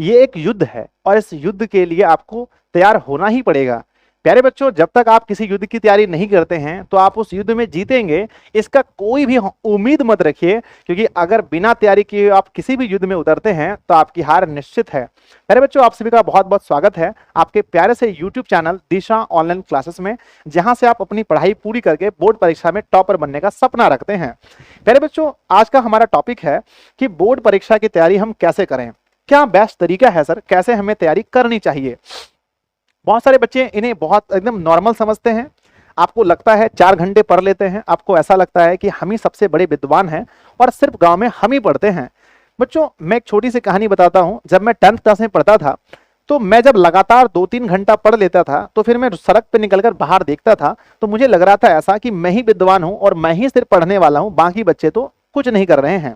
ये एक युद्ध है और इस युद्ध के लिए आपको तैयार होना ही पड़ेगा। प्यारे बच्चों, जब तक आप किसी युद्ध की तैयारी नहीं करते हैं तो आप उस युद्ध में जीतेंगे इसका कोई भी उम्मीद मत रखिए, क्योंकि अगर बिना तैयारी किए आप किसी भी युद्ध में उतरते हैं तो आपकी हार निश्चित है। प्यारे बच्चों, आप सभी का बहुत बहुत स्वागत है आपके प्यारे से यूट्यूब चैनल दिशा ऑनलाइन क्लासेस में, जहां से आप अपनी पढ़ाई पूरी करके बोर्ड परीक्षा में टॉपर बनने का सपना रखते हैं। प्यारे बच्चों, आज का हमारा टॉपिक है कि बोर्ड परीक्षा की तैयारी हम कैसे करें, क्या बेस्ट तरीका है सर, कैसे हमें तैयारी करनी चाहिए। बहुत सारे बच्चे इन्हें बहुत एकदम नॉर्मल समझते हैं। आपको लगता है 4 घंटे पढ़ लेते हैं, आपको ऐसा लगता है कि हम ही सबसे बड़े विद्वान हैं और सिर्फ गांव में हम ही पढ़ते हैं। बच्चों, मैं एक छोटी सी कहानी बताता हूं। जब मैं 10th क्लास में पढ़ता था तो मैं जब लगातार 2-3 घंटा पढ़ लेता था तो फिर मैं सड़क पे निकलकर बाहर देखता था तो मुझे लग रहा था ऐसा कि मैं ही विद्वान हूं और मैं ही सिर्फ पढ़ने वाला हूं, बाकी बच्चे तो कुछ नहीं कर रहे हैं।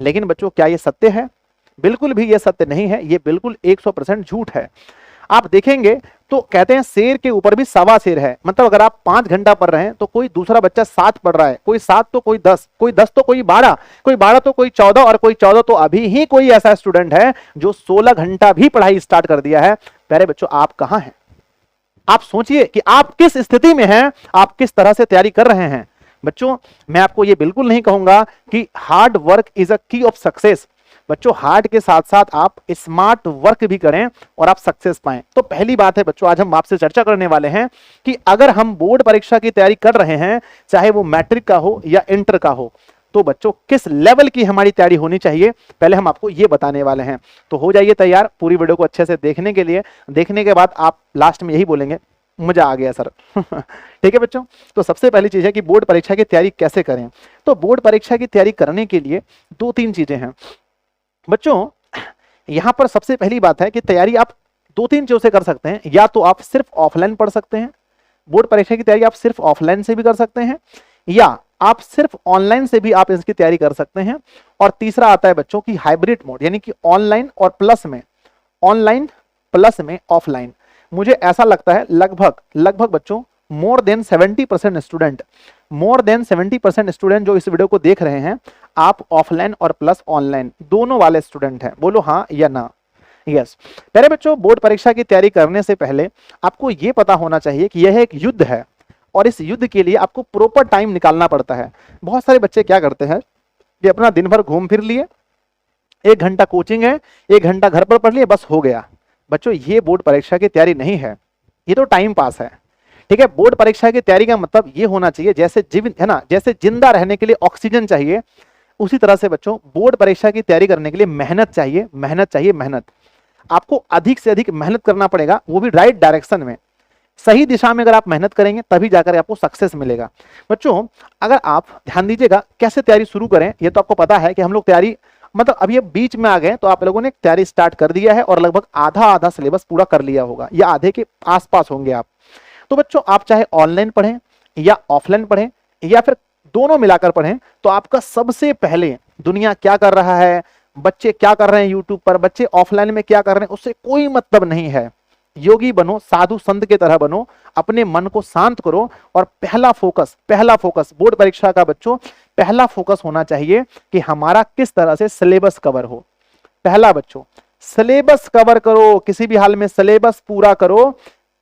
लेकिन बच्चों, क्या ये सत्य है? बिल्कुल भी ये सत्य नहीं है, ये बिल्कुल 100% झूठ है। आप देखेंगे तो कहते हैं शेर के ऊपर भी सवा शेर है। मतलब अगर आप 5 घंटा पढ़ रहे हैं तो कोई दूसरा बच्चा 7 पढ़ रहा है, कोई 7 तो कोई 10, कोई 10 तो कोई 12, कोई 12 तो कोई 14 और कोई 14 तो अभी ही कोई ऐसा स्टूडेंट है जो 16 घंटा भी पढ़ाई स्टार्ट कर दिया है। प्यारे बच्चों, आप कहां हैं? आप सोचिए कि आप किस स्थिति में हैं, आप किस तरह से तैयारी कर रहे हैं। बच्चों, मैं आपको यह बिल्कुल नहीं कहूंगा कि हार्ड वर्क इज अ की ऑफ सक्सेस। बच्चों, हार्ड के साथ साथ आप स्मार्ट वर्क भी करें और आप सक्सेस पाएं। तो पहली बात है बच्चों, आज हम आपसे चर्चा करने वाले हैं कि अगर हम बोर्ड परीक्षा की तैयारी कर रहे हैं, चाहे वो मैट्रिक का हो या इंटर का हो, तो बच्चों किस लेवल की हमारी तैयारी होनी चाहिए, पहले हम आपको ये बताने वाले हैं। तो हो जाइए तैयार पूरी वीडियो को अच्छे से देखने के लिए। देखने के बाद आप लास्ट में यही बोलेंगे, मजा आ गया सर। ठीक है बच्चों, तो सबसे पहली चीज है कि बोर्ड परीक्षा की तैयारी कैसे करें। तो बोर्ड परीक्षा की तैयारी करने के लिए 2-3 चीजें हैं बच्चों। यहां पर सबसे पहली बात है कि तैयारी आप 2-3 चीजों से कर सकते हैं। या तो आप सिर्फ ऑफलाइन पढ़ सकते हैं, बोर्ड परीक्षा की तैयारी आप सिर्फ ऑफलाइन से भी कर सकते हैं, या आप सिर्फ ऑनलाइन से भी आप इसकी तैयारी कर सकते हैं। और तीसरा आता है बच्चों की हाइब्रिड मोड, यानी कि ऑनलाइन और प्लस में ऑफलाइन। मुझे ऐसा लगता है लगभग बच्चों मोर देन 70% स्टूडेंट जो इस वीडियो को देख रहे हैं, आप ऑफलाइन और प्लस ऑनलाइन दोनों वाले स्टूडेंट हैं। बोलो हाँ या ना? यस। प्यारे बच्चों, बोर्ड परीक्षा की तैयारी करने से पहले आपको यह पता होना चाहिए कि यह एक युद्ध है और इस युद्ध के लिए आपको प्रॉपर टाइम निकालना पड़ता है। बहुत सारे बच्चे क्या करते हैं कि अपना दिन भर घूम फिर लिए, 1 घंटा कोचिंग है, 1 घंटा घर पर पढ़ लिए, बस हो गया। बच्चों, ये बोर्ड परीक्षा की तैयारी नहीं है, ये तो टाइम पास है। ठीक है, बोर्ड परीक्षा की तैयारी का मतलब ये होना चाहिए जैसे जीवन है ना, जैसे जिंदा रहने के लिए ऑक्सीजन चाहिए, उसी तरह से बच्चों बोर्ड परीक्षा की तैयारी करने के लिए मेहनत चाहिए। मेहनत आपको अधिक से अधिक मेहनत करना पड़ेगा, वो भी राइट डायरेक्शन में, सही दिशा में। अगर आप मेहनत करेंगे तभी जाकर आपको सक्सेस मिलेगा। बच्चों, अगर आप ध्यान दीजिएगा कैसे तैयारी शुरू करें। ये तो आपको पता है कि हम लोग तैयारी मतलब अभी बीच में आ गए, तो आप लोगों ने तैयारी स्टार्ट कर दिया है और लगभग आधा सिलेबस पूरा कर लिया होगा या आधे के आसपास होंगे आप। तो बच्चों, आप चाहे ऑनलाइन पढ़ें या ऑफलाइन पढ़ें या फिर दोनों मिलाकर पढ़ें, तो आपका सबसे पहले दुनिया क्या कर रहा है, बच्चे क्या कर रहे हैं यूट्यूब पर, बच्चे ऑफलाइन में क्या कर रहे हैं, उससे कोई मतलब नहीं है। योगी बनो, साधु संत के तरह बनो, अपने मन को शांत करो और पहला फोकस बोर्ड परीक्षा का बच्चों पहला फोकस होना चाहिए कि हमारा किस तरह से सिलेबस कवर हो। पहला बच्चों सिलेबस कवर करो, किसी भी हाल में सिलेबस पूरा करो।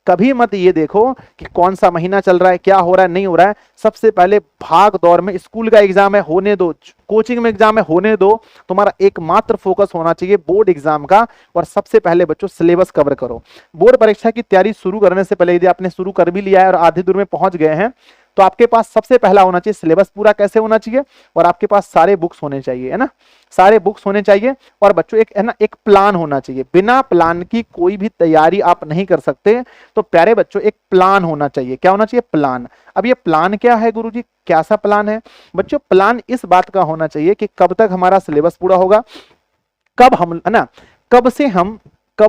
कभी मत ये देखो कि कौन सा महीना चल रहा है, क्या हो रहा है, नहीं हो रहा है। सबसे पहले भाग दौड़ में, स्कूल का एग्जाम है होने दो, कोचिंग में एग्जाम है होने दो, तुम्हारा एकमात्र फोकस होना चाहिए बोर्ड एग्जाम का। और सबसे पहले बच्चों सिलेबस कवर करो। बोर्ड परीक्षा की तैयारी शुरू करने से पहले यदि आपने शुरू कर भी लिया है और आधी दूर में पहुंच गए हैं, तो आपके पास सबसे पहला होना चाहिए सिलेबस पूरा कैसे होना चाहिए, और आपके पास सारे बुक्स होने चाहिए, है ना, सारे बुक्स होने चाहिए। और बच्चों एक है ना, एक प्लान होना चाहिए। बिना प्लान की कोई भी तैयारी आप नहीं कर सकते। तो प्यारे बच्चों एक प्लान होना चाहिए। क्या होना चाहिए? प्लान। अब ये प्लान क्या है गुरुजी, क्या सा प्लान है? बच्चों प्लान इस बात का होना चाहिए कि कब तक हमारा सिलेबस पूरा होगा, कब हम है ना, कब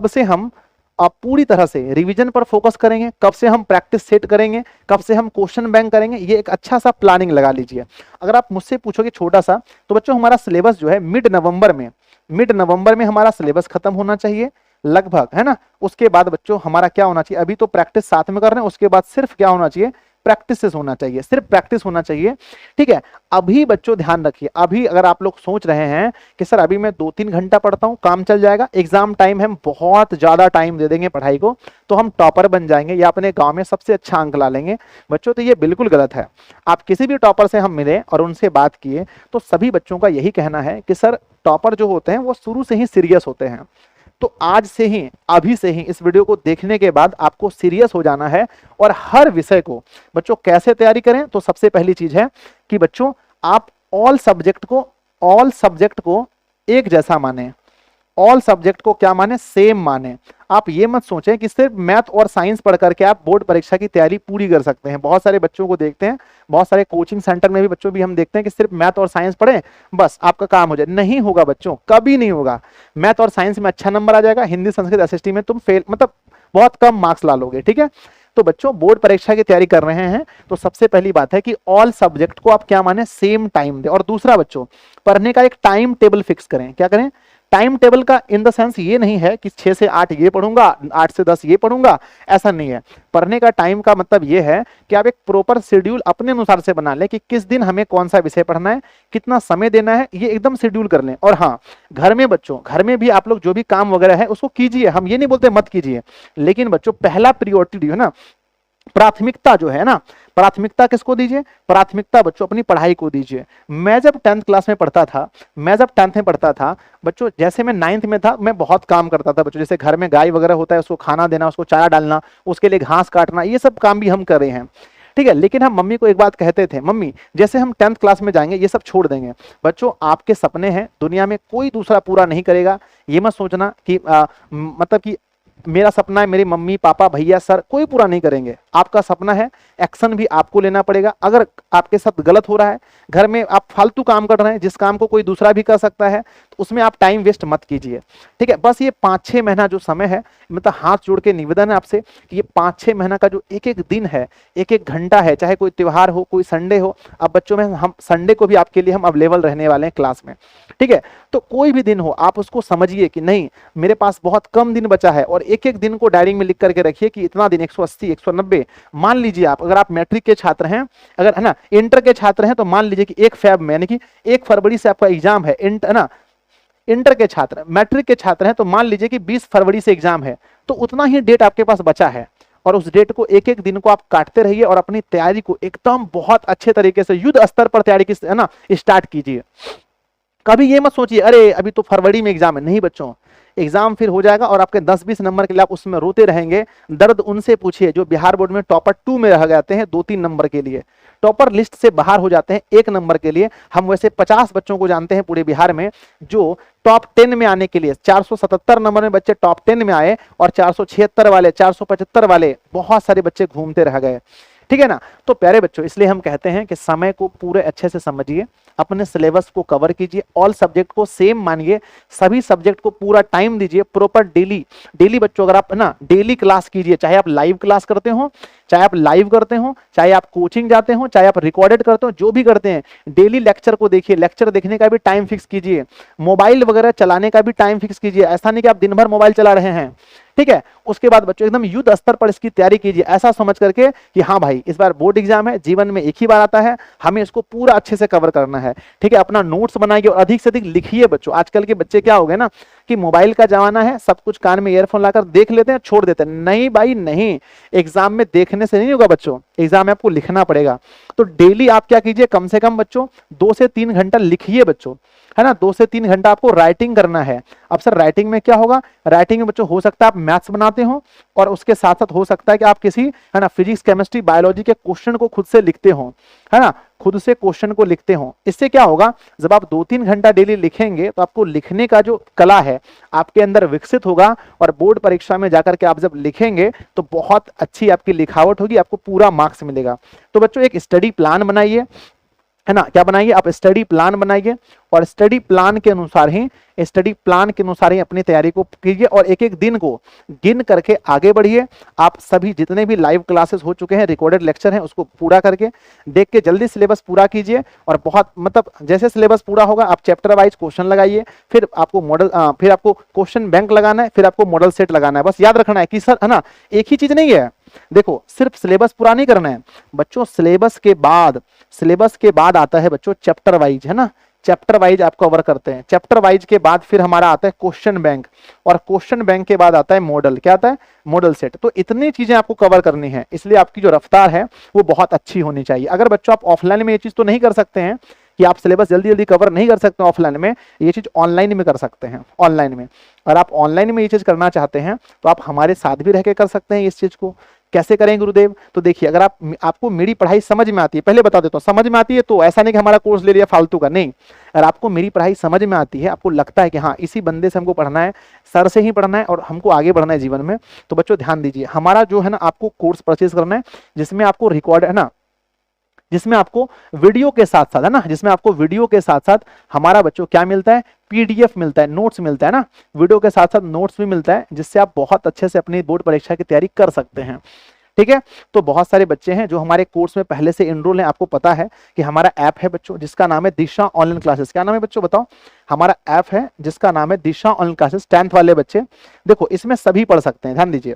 से हम आप पूरी तरह से रिवीजन पर फोकस करेंगे, कब से हम प्रैक्टिस सेट करेंगे, कब से हम क्वेश्चन बैंक करेंगे। ये एक अच्छा सा प्लानिंग लगा लीजिए। अगर आप मुझसे पूछोगे छोटा सा, तो बच्चों हमारा सिलेबस जो है मिड नवंबर में हमारा सिलेबस खत्म होना चाहिए लगभग, है ना। उसके बाद बच्चों हमारा क्या होना चाहिए, अभी तो प्रैक्टिस साथ में कर रहे हैं, उसके बाद सिर्फ क्या होना चाहिए, प्रैक्टिस से होना चाहिए, सिर्फ प्रैक्टिस होना चाहिए। ठीक है, अभी बच्चों ध्यान रखिए, अभी अगर आप लोग सोच रहे हैं कि सर अभी मैं 2-3 घंटा पढ़ता हूं काम चल जाएगा, एग्जाम टाइम है हम बहुत ज्यादा टाइम दे देंगे पढ़ाई को तो हम टॉपर बन जाएंगे या अपने गांव में सबसे अच्छा अंक ला लेंगे, बच्चों तो ये बिल्कुल गलत है। आप किसी भी टॉपर से हम मिले और उनसे बात किए तो सभी बच्चों का यही कहना है कि सर टॉपर जो होते हैं वो शुरू से ही सीरियस होते हैं। तो आज से ही, अभी से ही इस वीडियो को देखने के बाद आपको सीरियस हो जाना है और हर विषय को बच्चों कैसे तैयारी करें। तो सबसे पहली चीज है कि बच्चों आप ऑल सब्जेक्ट को एक जैसा माने, ऑल सब्जेक्ट को क्या माने, सेम माने। आप ये मत सोचें कि सिर्फ मैथ और साइंस पढ़ करके आप बोर्ड परीक्षा की तैयारी पूरी कर सकते हैं। बहुत सारे बच्चों को देखते हैं, बहुत सारे कोचिंग सेंटर में भी बच्चों भी हम देखते हैं कि सिर्फ मैथ और साइंस पढ़ें बस आपका काम हो जाए। नहीं होगा बच्चों, कभी नहीं होगा। मैथ और साइंस में अच्छा नंबर आ जाएगा, हिंदी संस्कृत एसएसटी में तुम फेल, मतलब बहुत कम मार्क्स ला लोगे। ठीक है, तो बच्चों बोर्ड परीक्षा की तैयारी कर रहे हैं तो सबसे पहली बात है कि ऑल सब्जेक्ट को आप क्या माने, सेम टाइम दे। और दूसरा बच्चों पढ़ने का एक टाइम टेबल फिक्स करें। क्या करें, टाइम टेबल का इन द सेंस ये नहीं है कि 6 से 8 ये पढ़ूंगा, 8 से 10 ये पढ़ूंगा, ऐसा नहीं है। पढ़ने का टाइम का मतलब ये है कि आप एक प्रॉपर शेड्यूल अपने अनुसार से बना लें कि किस दिन हमें कौन सा विषय पढ़ना है, कितना समय देना है, ये एकदम शेड्यूल कर लें। और हाँ, घर में बच्चों, घर में भी आप लोग जो भी काम वगैरह है उसको कीजिए, हम ये नहीं बोलते मत कीजिए, लेकिन बच्चों पहला प्रियोरिटी है ना, प्राथमिकता जो है ना, प्राथमिकता किसको दीजिए, प्राथमिकता बच्चों अपनी पढ़ाई को दीजिए। मैं जब 10th क्लास में पढ़ता था, मैं जब 10th में पढ़ता था बच्चों, जैसे मैं 9th में था मैं बहुत काम करता था बच्चों, जैसे घर में गाय वगैरह होता है उसको खाना देना, उसको चारा डालना, उसके लिए घास काटना, ये सब काम भी हम कर रहे हैं। ठीक है, लेकिन हम मम्मी को एक बात कहते थे, मम्मी जैसे हम 10th क्लास में जाएंगे ये सब छोड़ देंगे। बच्चों आपके सपने हैं, दुनिया में कोई दूसरा पूरा नहीं करेगा। ये मत सोचना कि मतलब कि मेरा सपना है मेरी मम्मी पापा भैया सर कोई पूरा नहीं करेंगे। आपका सपना है, एक्शन भी आपको लेना पड़ेगा। अगर आपके साथ गलत हो रहा है, घर में आप फालतू काम कर रहे हैं जिस काम को कोई दूसरा भी कर सकता है, तो उसमें आप टाइम वेस्ट मत कीजिए। ठीक है, बस ये 5-6 महीना जो समय है, मतलब हाथ जोड़ के निवेदन है आपसे कि ये 5-6 महीना का जो एक एक दिन है, एक एक घंटा है, चाहे कोई त्योहार हो, कोई संडे हो, अब बच्चों में हम संडे को भी आपके लिए हम अवेलेबल रहने वाले हैं क्लास में। ठीक है, तो कोई भी दिन हो आप उसको समझिए कि नहीं मेरे पास बहुत कम दिन बचा है, और एक एक दिन को डायरी में लिख करके रखिए कि इतना दिन, 180, 190। मान लीजिए आप, अगर आप मैट्रिक के छात्र हैं, अगर है ना इंटर के छात्र हैं, तो मान लीजिए कि 1 फेब में यानी कि 1 फरवरी से आपका एग्जाम है, है ना। इंटर के छात्र, मैट्रिक के छात्र हैं तो मान लीजिए कि 20 फरवरी से एग्जाम है, तो उतना ही डेट आपके पास बचा है, और उस डेट को एक एक दिन को आप काटते रहिए और अपनी तैयारी को एकदम बहुत अच्छे तरीके से युद्ध स्तर पर तैयारी की, है ना, स्टार्ट कीजिए। कभी ये मत सोचिए अरे अभी तो फरवरी में एग्जाम है, नहीं बच्चों, एग्जाम फिर हो जाएगा और आपके 10-20 नंबर के लिए आप उसमें रोते रहेंगे। दर्द उनसे पूछिए जो बिहार बोर्ड में टॉपर 2 में रह जाते हैं 2-3 नंबर के लिए, टॉपर लिस्ट से बाहर हो जाते हैं 1 नंबर के लिए। हम वैसे 50 बच्चों को जानते हैं पूरे बिहार में जो टॉप 10 में आने के लिए, 477 नंबर में बच्चे टॉप 10 में आए, और 476 वाले, 475 वाले, बहुत सारे बच्चे घूमते रह गए। ठीक है ना। तो प्यारे बच्चों, इसलिए हम कहते हैं कि समय को पूरे अच्छे से समझिए, अपने सिलेबस को कवर कीजिए, ऑल सब्जेक्ट को सेम मानिए, सभी सब्जेक्ट को पूरा टाइम दीजिए, प्रॉपर डेली बच्चों अगर आप ना डेली क्लास कीजिए, चाहे आप लाइव क्लास करते हो, चाहे आप लाइव करते हो, चाहे आप कोचिंग जाते हो, चाहे आप रिकॉर्डेड करते हो, जो भी करते हैं डेली लेक्चर को देखिए, लेक्चर देखने का भी टाइम फिक्स कीजिए, मोबाइल वगैरह चलाने का भी टाइम फिक्स कीजिए। ऐसा नहीं कि आप दिन भर मोबाइल चला रहे हैं। ठीक है, उसके बाद बच्चों एकदम युद्ध स्तर पर इसकी तैयारी कीजिए, ऐसा समझ करके कि हाँ भाई इस बार बोर्ड एग्जाम है, जीवन में एक ही बार आता है, हमें इसको पूरा अच्छे से कवर करना है। ठीक है, अपना नोट्स बनाइए और अधिक से अधिक लिखिए। बच्चों आजकल के बच्चे क्या हो गए ना कि मोबाइल का जमाना है, सब कुछ कान में ईयरफोन लाकर देख लेते हैं, छोड़ देते हैं। नहीं भाई नहीं, एग्जाम में देखने से नहीं होगा बच्चों, एग्जाम में आपको लिखना पड़ेगा। तो डेली आप क्या कीजिए, कम से कम बच्चों 2 से 3 घंटा लिखिए बच्चों, है ना। 2 से 3 घंटा आपको राइटिंग करना है। अब सर राइटिंग में क्या होगा, राइटिंग में बच्चों हो सकता है आप मैथ्स बनाते हो, और उसके साथ साथ हो सकता है कि आप किसी, है ना, फिजिक्स केमिस्ट्री बायोलॉजी के क्वेश्चन को खुद से लिखते हो, है ना, खुद से क्वेश्चन को लिखते हो। इससे क्या होगा, जब आप 2-3 घंटा डेली लिखेंगे तो आपको लिखने का जो कला है आपके अंदर विकसित होगा, और बोर्ड परीक्षा में जाकर के आप जब लिखेंगे तो बहुत अच्छी आपकी लिखावट होगी, आपको पूरा मार्क्स मिलेगा। तो बच्चों एक स्टडी प्लान बनाइए, है ना, क्या बनाइए आप, स्टडी प्लान बनाइए, और स्टडी प्लान के अनुसार ही अपनी तैयारी को कीजिए, और एक एक दिन को गिन करके आगे बढ़िए। आप सभी जितने भी लाइव क्लासेस हो चुके हैं, रिकॉर्डेड लेक्चर हैं, उसको पूरा करके देख के जल्दी सिलेबस पूरा कीजिए, और बहुत मतलब जैसे सिलेबस पूरा होगा आप चैप्टर वाइज क्वेश्चन लगाइए, फिर आपको मॉडल, फिर आपको क्वेश्चन बैंक लगाना है, फिर आपको मॉडल सेट लगाना है। बस याद रखना है कि सर, है ना, एक ही चीज नहीं है, देखो सिर्फ सिलेबस पूरा नहीं करना है बच्चों, सिलेबस के बाद आता है बच्चों चैप्टर वाइज, है ना, चैप्टर वाइज आप कवर करते हैं। चैप्टर वाइज के बाद फिर हमारा आता है क्वेश्चन बैंक, और क्वेश्चन बैंक के बाद आता है मॉडल, क्या आता है, मॉडल सेट। तो इतनी चीजें आपको कवर करनी है, इसलिए आपकी जो रफ्तार है वो बहुत अच्छी होनी चाहिए। अगर बच्चों आप ऑफलाइन में ये चीज तो नहीं कर सकते हैं कि आप सिलेबस जल्दी जल्दी कवर नहीं कर सकते ऑफलाइन में, ये चीज ऑनलाइन में कर सकते हैं। ऑनलाइन में अगर आप ऑनलाइन में ये चीज करना चाहते हैं तो आप हमारे साथ भी रह के कर सकते हैं इस चीज को। कैसे करें गुरुदेव? तो देखिए, अगर आपको मेरी पढ़ाई समझ में आती है, पहले बता देता हूँ, समझ में आती है तो ऐसा नहीं कि हमारा कोर्स ले लिया फालतू का, नहीं। अगर आपको मेरी पढ़ाई समझ में आती है, आपको लगता है कि हाँ इसी बंदे से हमको पढ़ना है, सर से ही पढ़ना है और हमको आगे बढ़ना है जीवन में, तो बच्चों ध्यान दीजिए, हमारा जो है ना आपको कोर्स परचेज करना है जिसमें आपको रिकॉर्ड, है ना, जिसमें आपको वीडियो के साथ साथ, है ना, जिसमें आपको वीडियो के साथ साथ हमारा बच्चों क्या मिलता है, पीडीएफ मिलता है, नोट्स मिलता है ना, वीडियो के साथ साथ नोट्स भी मिलता है, जिससे आप बहुत अच्छे से अपनी बोर्ड परीक्षा की तैयारी कर सकते हैं। ठीक है, तो बहुत सारे बच्चे हैं जो हमारे कोर्स में पहले से इनरोल हैं। आपको पता है कि हमारा ऐप है बच्चों जिसका नाम है दिशा ऑनलाइन क्लासेस। क्या नाम है बच्चों बताओ? हमारा ऐप है जिसका नाम है दिशा ऑनलाइन क्लासेस। 10th वाले बच्चे देखो इसमें सभी पढ़ सकते हैं, ध्यान दीजिए।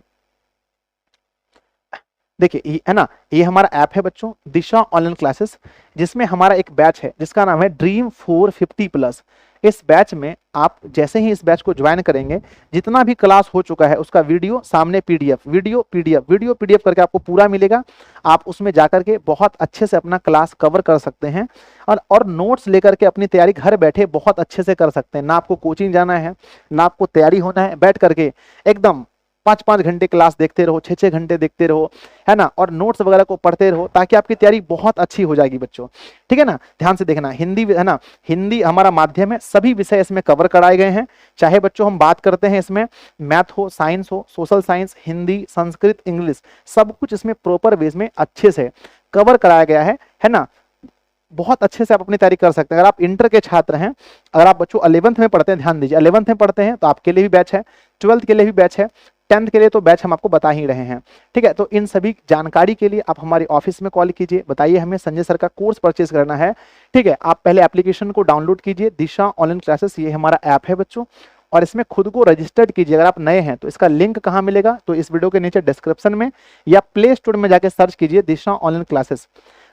देखिए है ना, ये हमारा ऐप है बच्चों दिशा ऑनलाइन क्लासेस, जिसमें हमारा एक बैच है जिसका नाम है ड्रीम 450+। इस बैच में आप जैसे ही इस बैच को ज्वाइन करेंगे, जितना भी क्लास हो चुका है उसका वीडियो सामने पीडीएफ, वीडियो पीडीएफ करके आपको पूरा मिलेगा। आप उसमें जाकर के बहुत अच्छे से अपना क्लास कवर कर सकते हैं और नोट्स लेकर के अपनी तैयारी घर बैठे बहुत अच्छे से कर सकते हैं। ना आपको कोचिंग जाना है, ना आपको तैयारी होना है, बैठ करके एकदम 5-5 घंटे क्लास देखते रहो, 6-6 घंटे देखते रहो, है ना, और नोट्स वगैरह को पढ़ते रहो, ताकि आपकी तैयारी बहुत अच्छी हो जाएगी बच्चों। ठीक है ना, ध्यान से देखना, हिंदी है ना, हिंदी हमारा माध्यम है, सभी विषय इसमें कवर कराए गए हैं। चाहे बच्चों हम बात करते हैं इसमें मैथ हो, साइंस हो, social science, Hindi, Sanskrit, English, सब कुछ इसमें प्रॉपर वेज में अच्छे से कवर कराया गया है ना। बहुत अच्छे से आप अपनी तैयारी कर सकते हैं। अगर आप इंटर के छात्र हैं, अगर आप बच्चों 11th में पढ़ते हैं, ध्यान दीजिए 11th में पढ़ते हैं तो आपके लिए भी बैच है, 12th के लिए भी बैच है, 10th के लिए तो बैच हम आपको बता ही रहे हैं। ठीक है, तो इन सभी जानकारी के लिए आप हमारे ऑफिस में कॉल कीजिए, बताइए हमें संजय सर का कोर्स परचेज करना है। ठीक है, आप पहले एप्लीकेशन को डाउनलोड कीजिए, दिशा ऑनलाइन क्लासेस, ये हमारा ऐप है बच्चों, और इसमें खुद को रजिस्टर्ड कीजिए। अगर आप नए हैं तो इसका लिंक कहाँ मिलेगा, तो इस वीडियो के नीचे डिस्क्रिप्शन में या प्ले स्टोर में जाके सर्च कीजिए दिशा ऑनलाइन क्लासेस।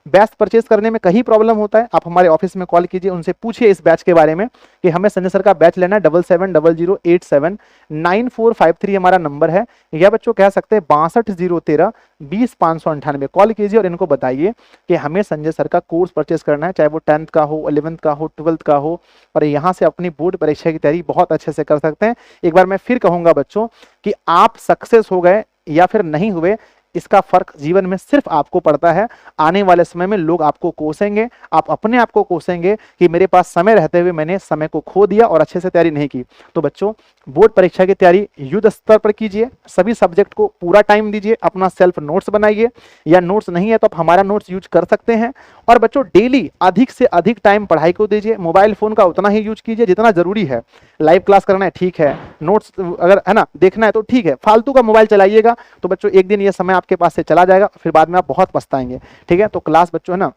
बैच परचेज करने में कहीं प्रॉब्लम होता है, आप हमारे ऑफिस में कॉल कीजिए, उनसे पूछिए इस बैच के बारे में कि हमें संजय सर का बैच लेना है। 7700879453 हमारा नंबर है, या बच्चों कह सकते हैं 6201320598। कॉल कीजिए और इनको बताइए कि हमें संजय सर का कोर्स परचेज करना है, चाहे वो 10th का हो, 11th का हो, 12th का हो, और यहाँ से अपनी बोर्ड परीक्षा की तैयारी बहुत अच्छे से कर सकते हैं। एक बार मैं फिर कहूंगा बच्चों कि आप सक्सेस हो गए या फिर नहीं हुए, इसका फर्क जीवन में सिर्फ आपको पड़ता है। आने वाले समय में लोग आपको कोसेंगे, आप अपने आप को कोसेंगे कि मेरे पास समय रहते हुए मैंने समय को खो दिया और अच्छे से तैयारी नहीं की। तो बच्चों बोर्ड परीक्षा की तैयारी युद्ध स्तर पर कीजिए, सभी सब्जेक्ट को पूरा टाइम दीजिए, अपना सेल्फ नोट्स बनाइए, या नोट्स नहीं है तो आप हमारा नोट्स यूज कर सकते हैं। और बच्चों डेली अधिक से अधिक टाइम पढ़ाई को दीजिए, मोबाइल फोन का उतना ही यूज कीजिए जितना जरूरी है। लाइव क्लास करना है ठीक है, नोट्स अगर है ना देखना है तो ठीक है, फालतू का मोबाइल चलाइएगा तो बच्चों एक दिन ये समय आपके पास से चला जाएगा, फिर बाद में आप बहुत पछताएंगे। ठीक है, तो क्लास बच्चों है ना,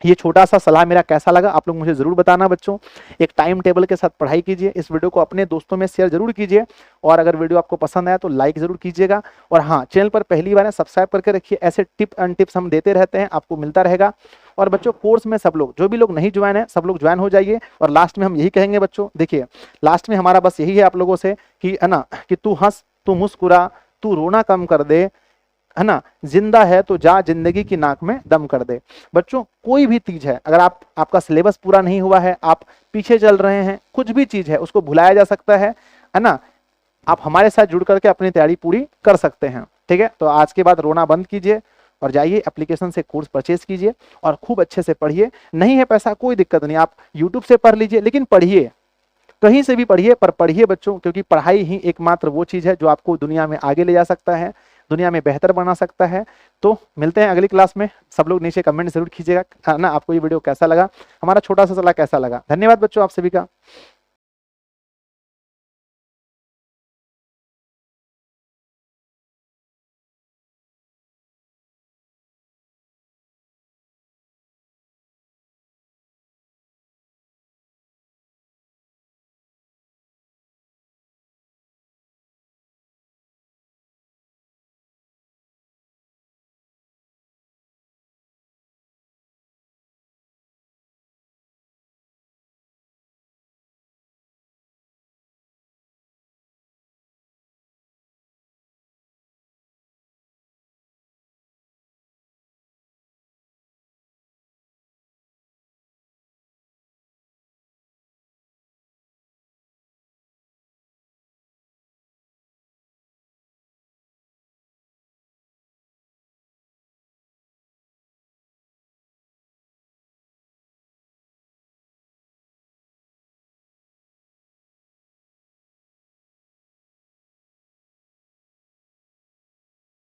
ये छोटा सा सलाह मेरा कैसा लगा आप लोग मुझे जरूर बताना बच्चों। एक टाइम टेबल के साथ पढ़ाई कीजिए, इस वीडियो को अपने दोस्तों में शेयर जरूर कीजिए, और अगर वीडियो आपको पसंद आया तो लाइक जरूर कीजिएगा। और हाँ, चैनल पर पहली बार है सब्सक्राइब करके रखिए, ऐसे टिप एंड टिप्स हम देते रहते हैं, आपको मिलता रहेगा। और बच्चों कोर्स में सब लोग, जो भी लोग नहीं ज्वाइन है, सब लोग ज्वाइन हो जाइए। और लास्ट में हम यही कहेंगे बच्चों, देखिए लास्ट में हमारा बस यही है आप लोगों से कि है ना, कि तू हंस, तू मुस्कुरा, तू रोना कम कर दे, है ना, जिंदा है तो जा जिंदगी की नाक में दम कर दे। बच्चों कोई भी चीज है, अगर आपका सिलेबस पूरा नहीं हुआ है, आप पीछे चल रहे हैं, कुछ भी चीज है उसको भुलाया जा सकता है ना, आप हमारे साथ जुड़ करके अपनी तैयारी पूरी कर सकते हैं। ठीक है, तो आज के बाद रोना बंद कीजिए और जाइए एप्लीकेशन से कोर्स परचेज कीजिए और खूब अच्छे से पढ़िए। नहीं है पैसा कोई दिक्कत नहीं, आप यूट्यूब से पढ़ लीजिए, लेकिन पढ़िए, कहीं से भी पढ़िए, पर पढ़िए बच्चों, क्योंकि पढ़ाई ही एकमात्र वो चीज है जो आपको दुनिया में आगे ले जा सकता है, दुनिया में बेहतर बना सकता है। तो मिलते हैं अगली क्लास में। सब लोग नीचे कमेंट जरूर कीजिएगा ना, आपको ये वीडियो कैसा लगा, हमारा छोटा सा सलाह कैसा लगा। धन्यवाद बच्चों आप सभी का।